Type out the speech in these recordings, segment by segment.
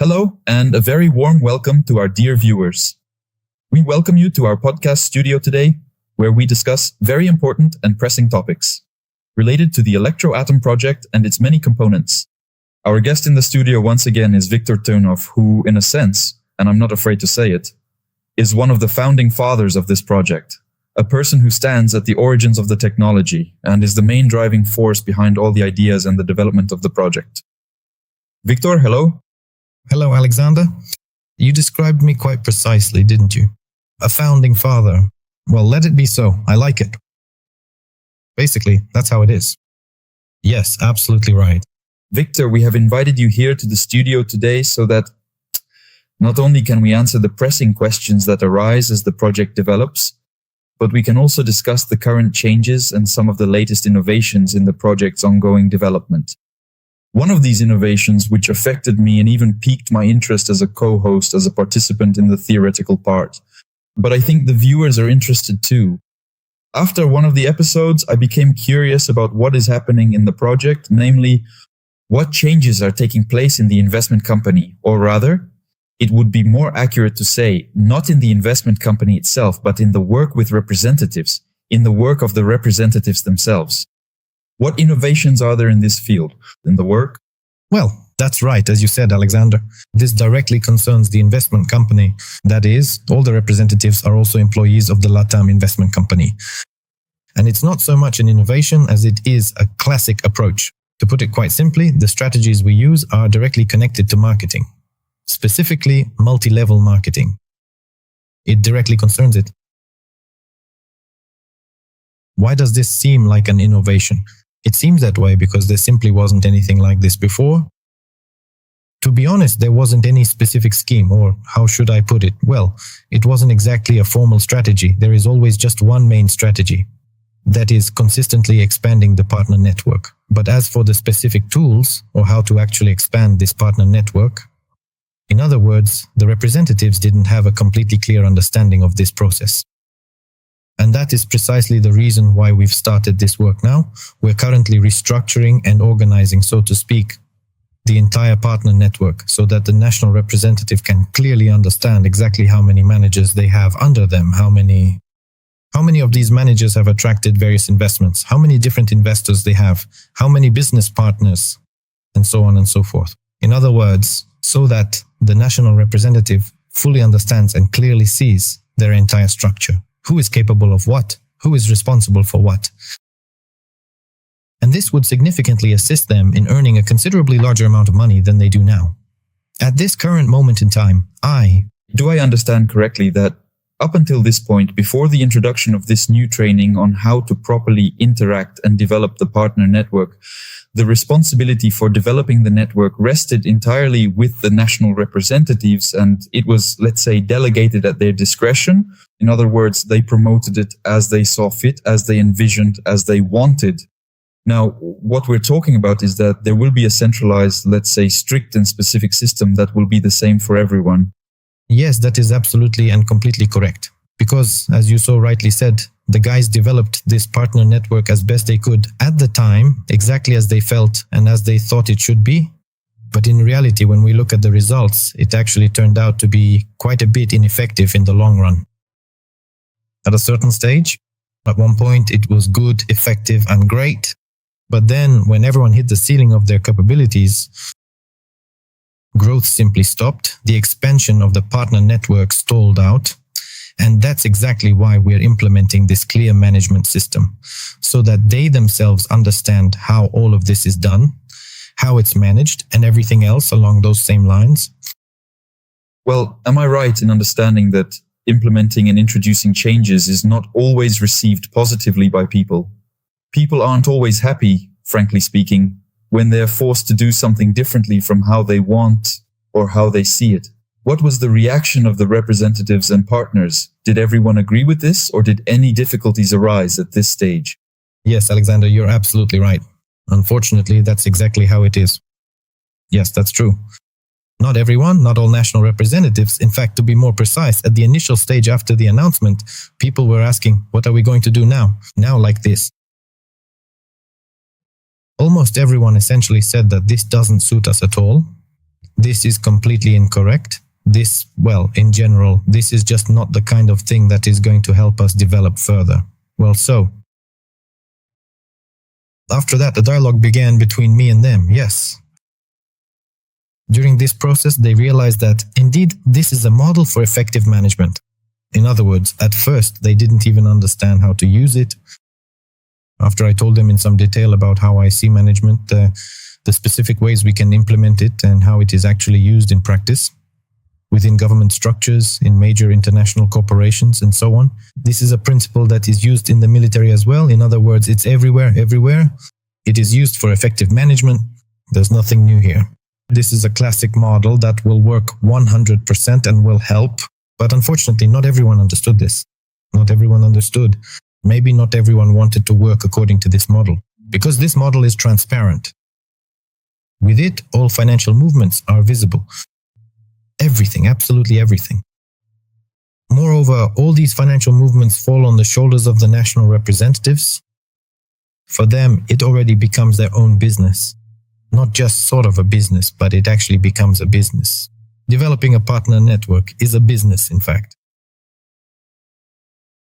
Hello, and a very warm welcome to our dear viewers. We welcome you to our podcast studio today, where we discuss very important and pressing topics related to the Electroatom project and its many components. Our guest in the studio once again is Viktor Turnov, who, in a sense, and I'm not afraid to say it, is one of the founding fathers of this project, a person who stands at the origins of the technology and is the main driving force behind all the ideas and the development of the project. Viktor, hello. Hello, Alexander. You described me quite precisely, didn't you? A founding father. Well, let it be so. I like it. Basically, that's how it is. Yes, absolutely right. Viktor, we have invited you here to the studio today so that not only can we answer the pressing questions that arise as the project develops, but we can also discuss the current changes and some of the latest innovations in the project's ongoing development. One of these innovations, which affected me and even piqued my interest as a co-host, as a participant in the theoretical part. But I think the viewers are interested too. After one of the episodes, I became curious about what is happening in the project, namely, what changes are taking place in the investment company, or rather, it would be more accurate to say, not in the investment company itself, but in the work with representatives, in the work of the representatives themselves. What innovations are there in this field, in the work? Well, that's right, as you said, Alexander. This directly concerns the investment company. That is, all the representatives are also employees of the Elatom investment company. And it's not so much an innovation as it is a classic approach. To put it quite simply, the strategies we use are directly connected to marketing, specifically multi-level marketing. It directly concerns it. Why does this seem like an innovation? It seems that way because there simply wasn't anything like this before. To be honest, there wasn't any specific scheme, or how should I put it? Well, it wasn't exactly a formal strategy. There is always just one main strategy. That is consistently expanding the partner network. But as for the specific tools, or how to actually expand this partner network, in other words, the representatives didn't have a completely clear understanding of this process. And that is precisely the reason why we've started this work now. We're currently restructuring and organizing, so to speak, the entire partner network so that the national representative can clearly understand exactly how many managers they have under them, how many of these managers have attracted various investments, how many different investors they have, how many business partners, and so on and so forth. In other words, so that the national representative fully understands and clearly sees their entire structure. Who is capable of what? Who is responsible for what? And this would significantly assist them in earning a considerably larger amount of money than they do now. At this current moment in time, Do I understand correctly that up until this point, before the introduction of this new training on how to properly interact and develop the partner network, the responsibility for developing the network rested entirely with the national representatives, and it was, let's say, delegated at their discretion? In other words, they promoted it as they saw fit, as they envisioned, as they wanted. Now, what we're talking about is that there will be a centralized, let's say, strict and specific system that will be the same for everyone. Yes, that is absolutely and completely correct. Because, as you so rightly said, the guys developed this partner network as best they could at the time, exactly as they felt and as they thought it should be. But in reality, when we look at the results, it actually turned out to be quite a bit ineffective in the long run. At a certain stage, at one point, it was good, effective, and great. But then, when everyone hit the ceiling of their capabilities, growth simply stopped, the expansion of the partner network stalled out, and that's exactly why we're implementing this clear management system, so that they themselves understand how all of this is done, how it's managed, and everything else along those same lines. Well, am I right in understanding that implementing and introducing changes is not always received positively by people? People aren't always happy, frankly speaking, when they're forced to do something differently from how they want or how they see it. What was the reaction of the representatives and partners? Did everyone agree with this, or did any difficulties arise at this stage? Yes, Alexander, you're absolutely right. Unfortunately, that's exactly how it is. Yes, that's true. Not everyone, not all national representatives. In fact, to be more precise, at the initial stage after the announcement, people were asking, what are we going to do now? Now like this. Almost everyone essentially said that this doesn't suit us at all. this is completely incorrect. This, well, in general, this is just not the kind of thing that is going to help us develop further. Well, so after that, the dialogue began between me and them, yes. During this process, they realized that, indeed, this is a model for effective management. In other words, at first, they didn't even understand how to use it. After I told them in some detail about how I see management, the specific ways we can implement it and how it is actually used in practice, within government structures, in major international corporations, and so on. This is a principle that is used in the military as well. In other words, it's everywhere. It is used for effective management. There's nothing new here. This is a classic model that will work 100% and will help. But unfortunately, not everyone understood this. Not everyone understood. Maybe not everyone wanted to work according to this model, because this model is transparent. With it, all financial movements are visible. Everything, absolutely everything. Moreover, all these financial movements fall on the shoulders of the national representatives. For them, it already becomes their own business. Not just sort of a business, but it actually becomes a business. Developing a partner network is a business, in fact.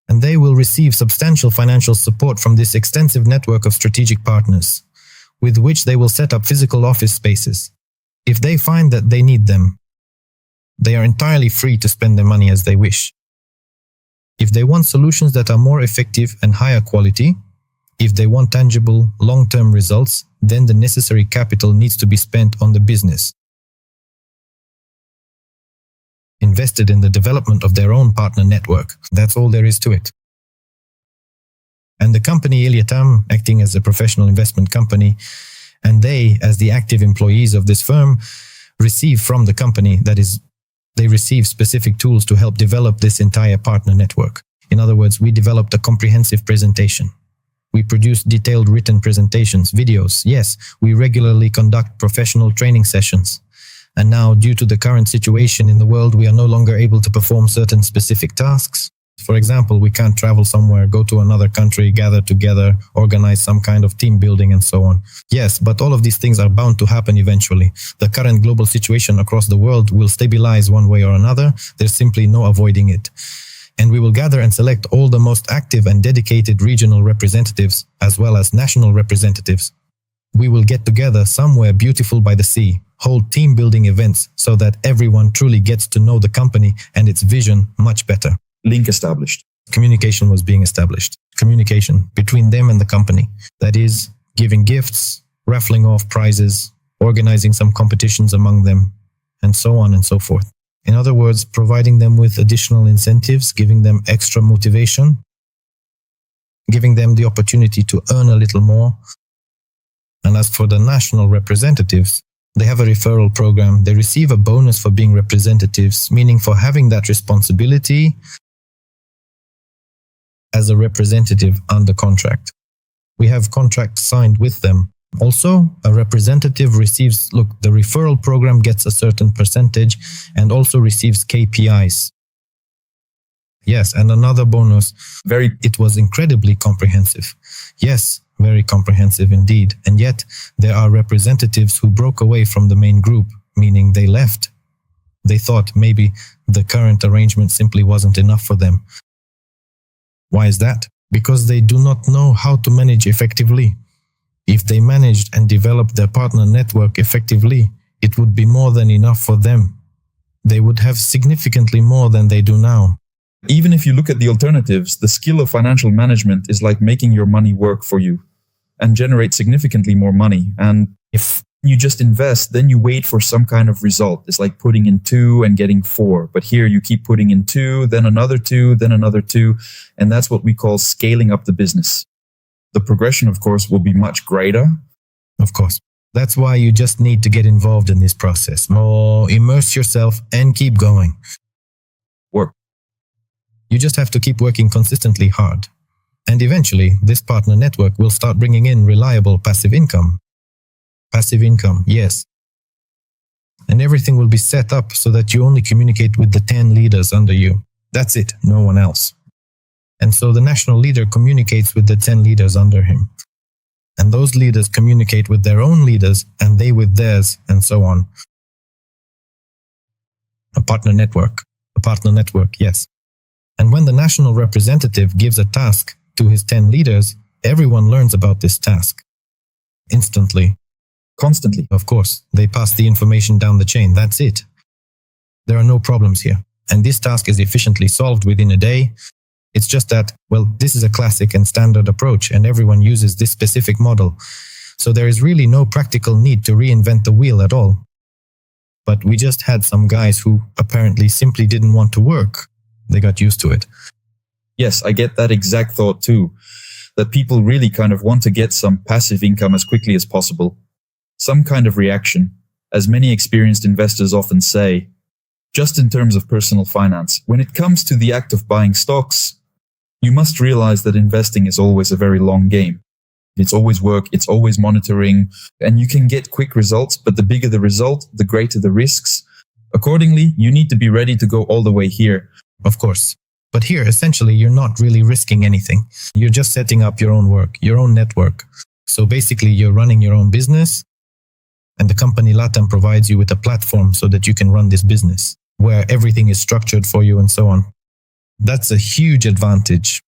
And they will receive substantial financial support from this extensive network of strategic partners, with which they will set up physical office spaces. If they find that they need them, they are entirely free to spend their money as they wish. If they want solutions that are more effective and higher quality, if they want tangible, long-term results, then the necessary capital needs to be spent on the business, invested in the development of their own partner network. That's all there is to it. And the company Elatom, acting as a professional investment company, and they, as the active employees of this firm, receive from the company, that is, they receive specific tools to help develop this entire partner network. In other words, we developed a comprehensive presentation. We produce detailed written presentations, videos. Yes, we regularly conduct professional training sessions. And now, due to the current situation in the world, we are no longer able to perform certain specific tasks. For example, we can't travel somewhere, go to another country, gather together, organize some kind of team building and so on. Yes, but all of these things are bound to happen eventually. The current global situation across the world will stabilize one way or another. There's simply no avoiding it. And we will gather and select all the most active and dedicated regional representatives, as well as national representatives. We will get together somewhere beautiful by the sea, hold team building events so that everyone truly gets to know the company and its vision much better. Link established. Communication was being established. Communication between them and the company. That is, giving gifts, raffling off prizes, organizing some competitions among them, and so on and so forth. In other words, providing them with additional incentives, giving them extra motivation, giving them the opportunity to earn a little more. And as for the national representatives, they have a referral program. They receive a bonus for being representatives, meaning for having that responsibility as a representative under contract. We have contracts signed with them. Also, a representative receives, the referral program gets a certain percentage and also receives KPIs. Yes, and another bonus. It was incredibly comprehensive. Yes, very comprehensive indeed. And yet, there are representatives who broke away from the main group, meaning they left. They thought maybe the current arrangement simply wasn't enough for them. Why is that? Because they do not know how to manage effectively. If they managed and developed their partner network effectively, it would be more than enough for them. They would have significantly more than they do now. Even if you look at the alternatives, the skill of financial management is like making your money work for you and generate significantly more money. And if you just invest, then you wait for some kind of result. It's like putting in 2 and getting 4. But here you keep putting in 2, then another 2, then another 2. And that's what we call scaling up the business. The progression, of course, will be much greater. Of course. That's why you just need to get involved in this process. More immerse yourself and keep going. Work. You just have to keep working consistently hard. And eventually, this partner network will start bringing in reliable passive income. Passive income, yes. And everything will be set up so that you only communicate with the 10 leaders under you. That's it, no one else. And so the national leader communicates with the 10 leaders under him. And those leaders communicate with their own leaders and they with theirs, and so on. partner network, yes. And when the national representative gives a task to his 10 leaders, everyone learns about this task instantly. Constantly. Of course, they pass the information down the chain. That's it. There are no problems here. And this task is efficiently solved within a day. It's just that, well, this is a classic and standard approach, and everyone uses this specific model. So there is really no practical need to reinvent the wheel at all. But we just had some guys who apparently simply didn't want to work. They got used to it. Yes, I get that exact thought too. That people really kind of want to get some passive income as quickly as possible. Some kind of reaction, as many experienced investors often say. Just in terms of personal finance, when it comes to the act of buying stocks, you must realize that investing is always a very long game. It's always work, it's always monitoring, and you can get quick results, but the bigger the result, the greater the risks. Accordingly, you need to be ready to go all the way here. Of course. But here, essentially, you're not really risking anything. You're just setting up your own work, your own network. So basically, you're running your own business, and the company Elatom provides you with a platform so that you can run this business, where everything is structured for you and so on. That's a huge advantage.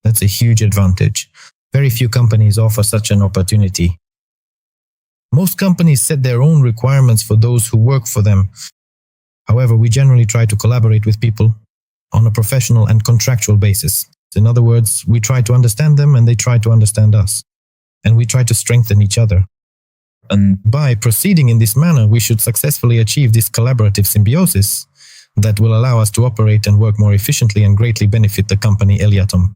That's a huge advantage. Very few companies offer such an opportunity. Most companies set their own requirements for those who work for them. However, we generally try to collaborate with people on a professional and contractual basis. In other words, we try to understand them and they try to understand us. And we try to strengthen each other. And by proceeding in this manner, we should successfully achieve this collaborative symbiosis that will allow us to operate and work more efficiently and greatly benefit the company Elatom.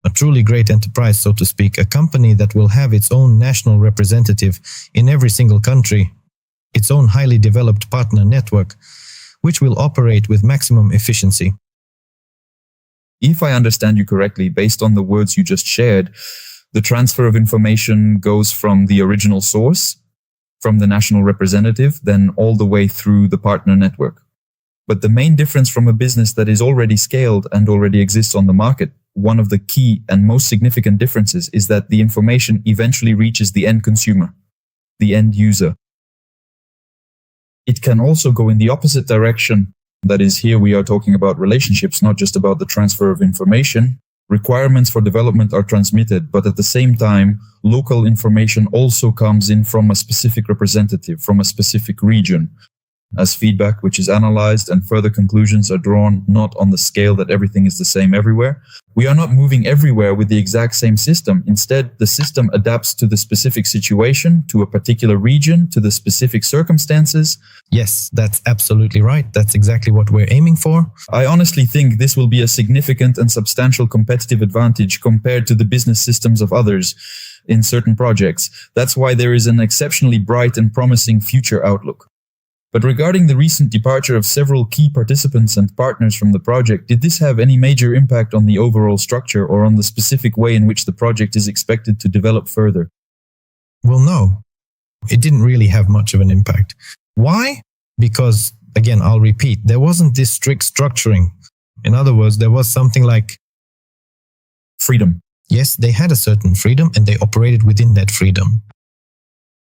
A truly great enterprise, so to speak, a company that will have its own national representative in every single country, its own highly developed partner network, which will operate with maximum efficiency. If I understand you correctly, based on the words you just shared, the transfer of information goes from the original source, from the national representative, then all the way through the partner network. But the main difference from a business that is already scaled and already exists on the market, one of the key and most significant differences is that the information eventually reaches the end consumer, the end user. It can also go in the opposite direction. That is, here we are talking about relationships, not just about the transfer of information. Requirements for development are transmitted, but at the same time, local information also comes in from a specific representative, from a specific region, as feedback which is analyzed and further conclusions are drawn not on the scale that everything is the same everywhere. We are not moving everywhere with the exact same system. Instead, the system adapts to the specific situation, to a particular region, to the specific circumstances. Yes, that's absolutely right. That's exactly what we're aiming for. I honestly think this will be a significant and substantial competitive advantage compared to the business systems of others in certain projects. That's why there is an exceptionally bright and promising future outlook. But regarding the recent departure of several key participants and partners from the project, did this have any major impact on the overall structure or on the specific way in which the project is expected to develop further? Well, no. It didn't really have much of an impact. Why? Because, again, I'll repeat, there wasn't this strict structuring. In other words, there was something like freedom. Yes, they had a certain freedom and they operated within that freedom.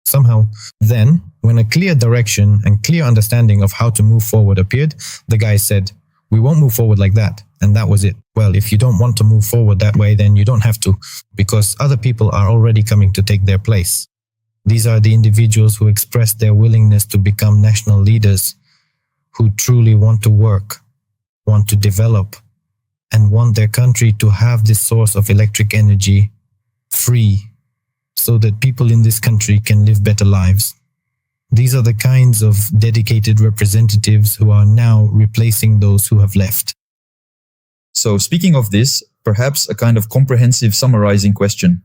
Somehow, then, when a clear direction and clear understanding of how to move forward appeared, the guy said, we won't move forward like that. And that was it. Well, if you don't want to move forward that way, then you don't have to, because other people are already coming to take their place. These are the individuals who express their willingness to become national leaders, who truly want to work, want to develop, and want their country to have this source of electric energy free, so that people in this country can live better lives. These are the kinds of dedicated representatives who are now replacing those who have left. So speaking of this, perhaps a kind of comprehensive summarizing question.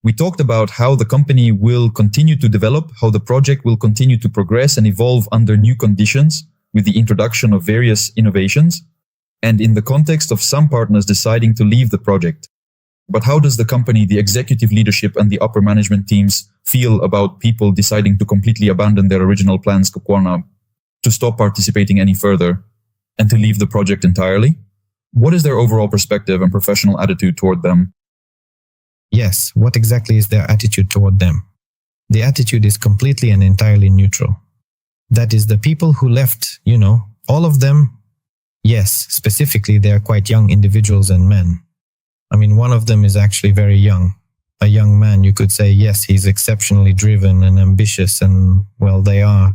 We talked about how the company will continue to develop, how the project will continue to progress and evolve under new conditions with the introduction of various innovations, and in the context of some partners deciding to leave the project. But how does the company, the executive leadership and the upper management teams feel about people deciding to completely abandon their original plans, to stop participating any further and to leave the project entirely? What is their overall perspective and professional attitude toward them? Yes, what exactly is their attitude toward them? The attitude is completely and entirely neutral. That is the people who left, all of them. Yes, specifically, they are quite young individuals and men. I mean, one of them is actually very young. A young man, you could say, yes, he's exceptionally driven and ambitious. And, well, they are,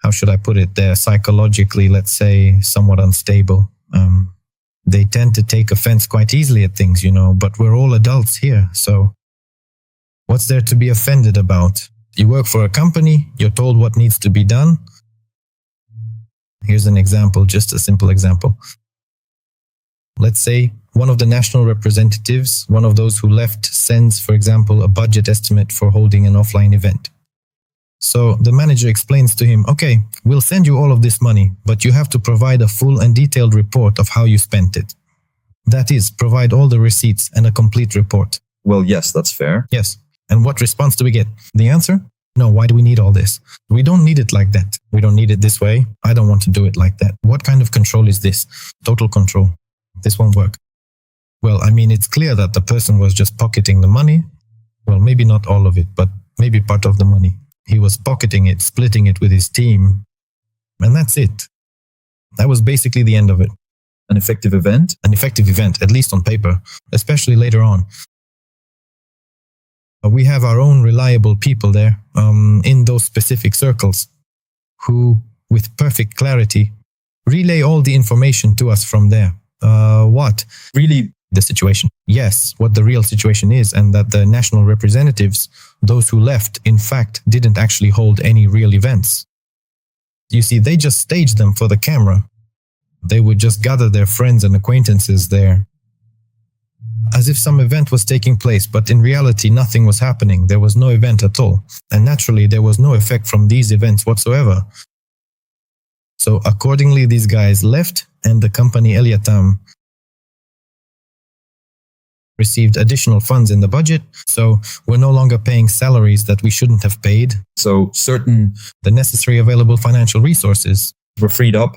how should I put it? They're psychologically, let's say, somewhat unstable. They tend to take offense quite easily at things, but we're all adults here. So what's there to be offended about? You work for a company, you're told what needs to be done. Here's an example, just a simple example. Let's say one of the national representatives, one of those who left, sends, for example, a budget estimate for holding an offline event. So the manager explains to him, okay, we'll send you all of this money, but you have to provide a full and detailed report of how you spent it. That is, provide all the receipts and a complete report. Well, yes, that's fair. Yes. And what response do we get? The answer? No, why do we need all this? We don't need it like that. We don't need it this way. I don't want to do it like that. What kind of control is this? Total control. This won't work. Well, I mean, it's clear that the person was just pocketing the money. Well, maybe not all of it, but maybe part of the money. He was pocketing it, splitting it with his team. And that's it. That was basically the end of it. An effective event? An effective event, at least on paper, especially later on. We have our own reliable people there in those specific circles who, with perfect clarity, relay all the information to us from there. What? Really? The situation. Yes, what the real situation is, and that the national representatives, those who left, in fact, didn't actually hold any real events. You see, they just staged them for the camera. They would just gather their friends and acquaintances there, as if some event was taking place, but in reality, nothing was happening. There was no event at all. And naturally, there was no effect from these events whatsoever. So accordingly, these guys left, and the company Elatom received additional funds in the budget. So we're no longer paying salaries that we shouldn't have paid. So the necessary available financial resources were freed up.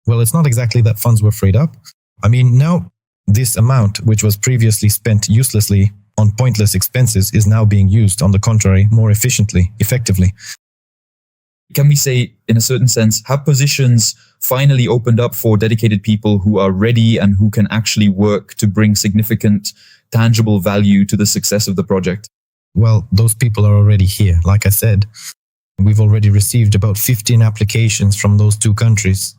Well, it's not exactly that funds were freed up. I mean, now this amount, which was previously spent uselessly on pointless expenses, is now being used, on the contrary, more efficiently, effectively. Can we say, in a certain sense, have positions finally opened up for dedicated people who are ready and who can actually work to bring significant, tangible value to the success of the project? Well, those people are already here. Like I said, we've already received about 15 applications from those two countries.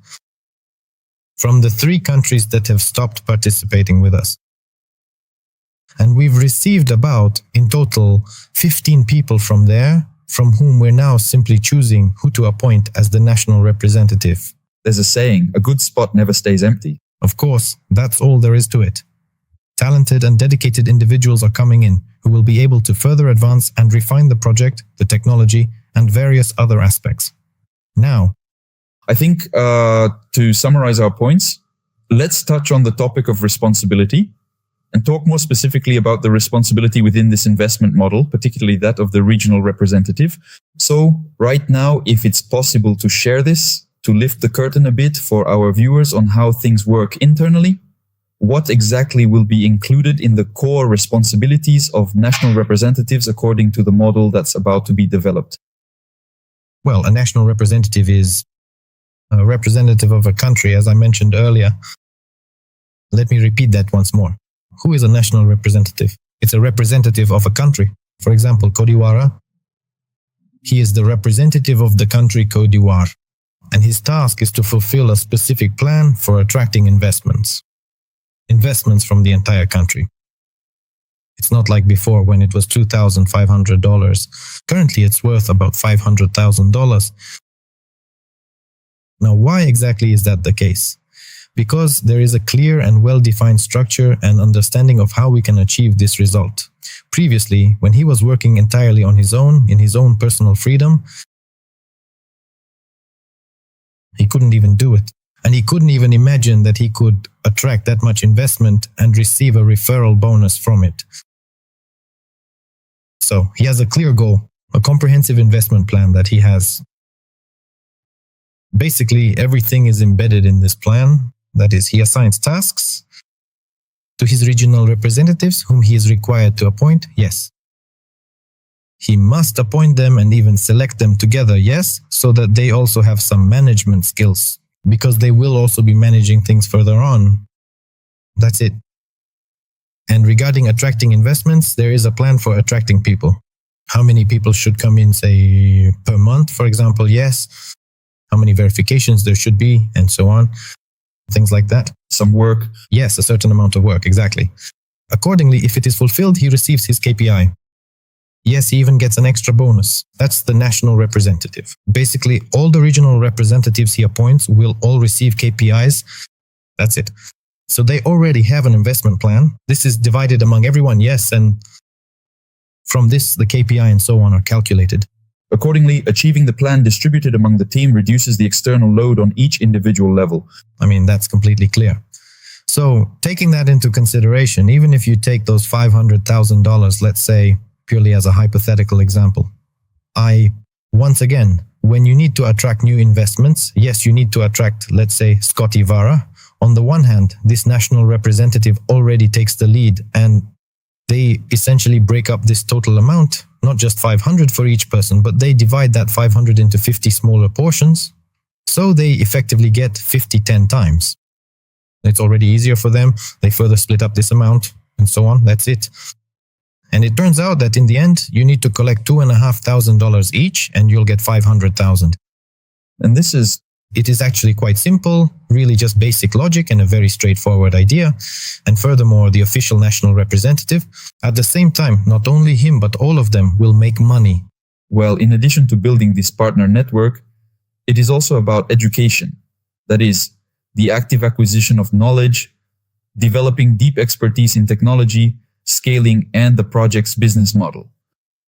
From the 3 countries that have stopped participating with us. And we've received about, in total, 15 people from there, from whom we're now simply choosing who to appoint as the national representative. There's a saying, a good spot never stays empty. Of course, that's all there is to it. Talented and dedicated individuals are coming in who will be able to further advance and refine the project, the technology, and various other aspects. Now, I think to summarize our points, let's touch on the topic of responsibility and talk more specifically about the responsibility within this investment model, particularly that of the regional representative. So right now, if it's possible to share this, to lift the curtain a bit for our viewers on how things work internally, what exactly will be included in the core responsibilities of national representatives according to the model that's about to be developed? Well, a national representative is a representative of a country, as I mentioned earlier. Let me repeat that once more. Who is a national representative? It's a representative of a country. For example, Côte d'Ivoire. He is the representative of the country Côte d'Ivoire, and his task is to fulfill a specific plan for attracting investments. Investments from the entire country. It's not like before when it was $2,500. Currently, it's worth about $500,000. Now, why exactly is that the case? Because there is a clear and well-defined structure and understanding of how we can achieve this result. Previously, when he was working entirely on his own, in his own personal freedom, he couldn't even do it. And he couldn't even imagine that he could attract that much investment and receive a referral bonus from it. So he has a clear goal, a comprehensive investment plan that he has. Basically, everything is embedded in this plan. That is, he assigns tasks to his regional representatives, whom he is required to appoint. Yes. He must appoint them and even select them together, yes, so that they also have some management skills, because they will also be managing things further on. That's it. And regarding attracting investments, there is a plan for attracting people. How many people should come in, say, per month, for example? Yes. How many verifications there should be, and so on. Things like that. Some work. Yes, a certain amount of work, exactly. Accordingly, if it is fulfilled, he receives his KPI. Yes, he even gets an extra bonus. That's the national representative. Basically, all the regional representatives he appoints will all receive KPIs. That's it. So they already have an investment plan. This is divided among everyone, yes, and from this, the KPI and so on are calculated. Accordingly, achieving the plan distributed among the team reduces the external load on each individual level. I mean, that's completely clear. So, taking that into consideration, even if you take those $500,000, let's say, purely as a hypothetical example, once again, when you need to attract new investments, yes, you need to attract, let's say, Scotty Vara. On the one hand, this national representative already takes the lead and they essentially break up this total amount, not just 500 for each person, but they divide that 500 into 50 smaller portions. So they effectively get 50 10 times. It's already easier for them. They further split up this amount and so on. That's it. And it turns out that in the end, you need to collect $2,500 each and you'll get 500,000. And it is actually quite simple, really just basic logic and a very straightforward idea. And furthermore, the official national representative, at the same time, not only him, but all of them will make money. Well, in addition to building this partner network, it is also about education. That is, the active acquisition of knowledge, developing deep expertise in technology, scaling, and the project's business model.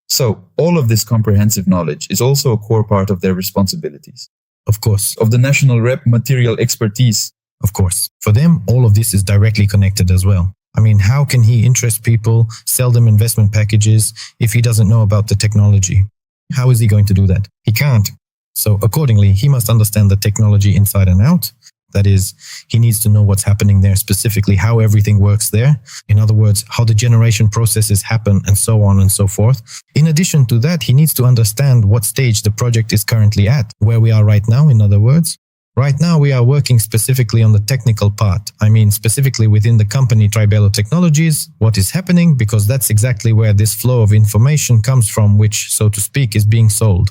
So, all of this comprehensive knowledge is also a core part of their responsibilities. Of course. Of the national rep material expertise. Of course. For them, all of this is directly connected as well. I mean, how can he interest people, sell them investment packages if he doesn't know about the technology? How is he going to do that? He can't. So accordingly, he must understand the technology inside and out. That is, he needs to know what's happening there, specifically how everything works there. In other words, how the generation processes happen and so on and so forth. In addition to that, he needs to understand what stage the project is currently at, where we are right now, in other words. Right now, we are working specifically on the technical part. I mean, specifically within the company Tribel Technologies, what is happening, because that's exactly where this flow of information comes from, which, so to speak, is being sold.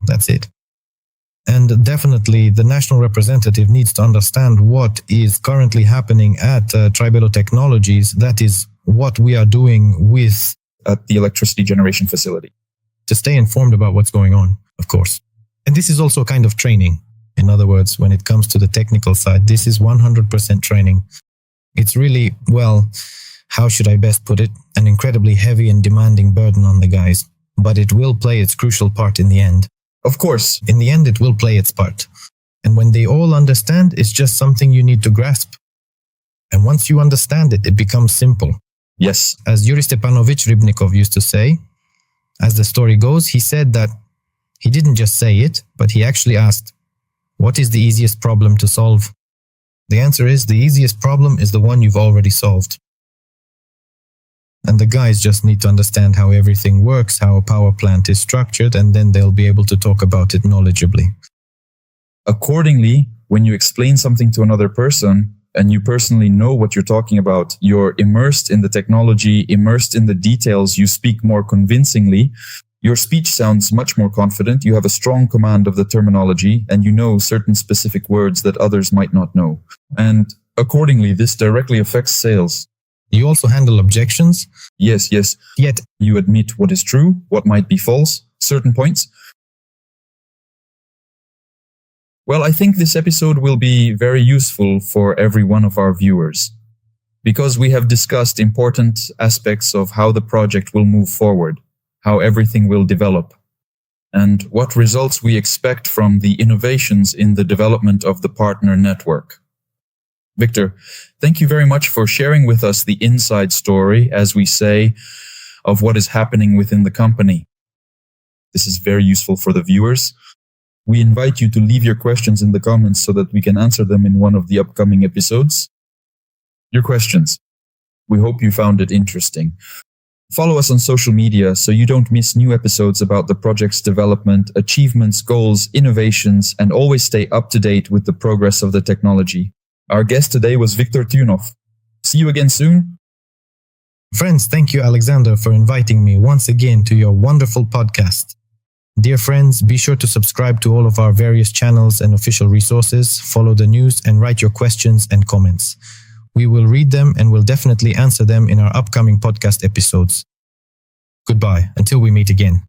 That's it. And definitely, the national representative needs to understand what is currently happening at Tribel Technologies. That is what we are doing at the electricity generation facility. To stay informed about what's going on, of course. And this is also a kind of training. In other words, when it comes to the technical side, this is 100% training. It's really, well, how should I best put it? An incredibly heavy and demanding burden on the guys. But it will play its crucial part in the end. Of course. In the end, it will play its part. And when they all understand, it's just something you need to grasp. And once you understand it, it becomes simple. Yes. As Yuri Stepanovich Rybnikov used to say, as the story goes, he said that he didn't just say it, but he actually asked, what is the easiest problem to solve? The answer is the easiest problem is the one you've already solved. And the guys just need to understand how everything works, how a power plant is structured, and then they'll be able to talk about it knowledgeably. Accordingly, when you explain something to another person and you personally know what you're talking about, you're immersed in the technology, immersed in the details, you speak more convincingly, your speech sounds much more confident, you have a strong command of the terminology, and you know certain specific words that others might not know. And accordingly, this directly affects sales. You also handle objections. Yes. Yet you admit what is true, what might be false, certain points. Well, I think this episode will be very useful for every one of our viewers, because we have discussed important aspects of how the project will move forward, how everything will develop, and what results we expect from the innovations in the development of the partner network. Victor, thank you very much for sharing with us the inside story, as we say, of what is happening within the company. This is very useful for the viewers. We invite you to leave your questions in the comments so that we can answer them in one of the upcoming episodes. Your questions. We hope you found it interesting. Follow us on social media so you don't miss new episodes about the project's development, achievements, goals, innovations, and always stay up to date with the progress of the technology. Our guest today was Viktor Tunov. See you again soon. Friends, thank you, Alexander, for inviting me once again to your wonderful podcast. Dear friends, be sure to subscribe to all of our various channels and official resources, follow the news, and write your questions and comments. We will read them and will definitely answer them in our upcoming podcast episodes. Goodbye, until we meet again.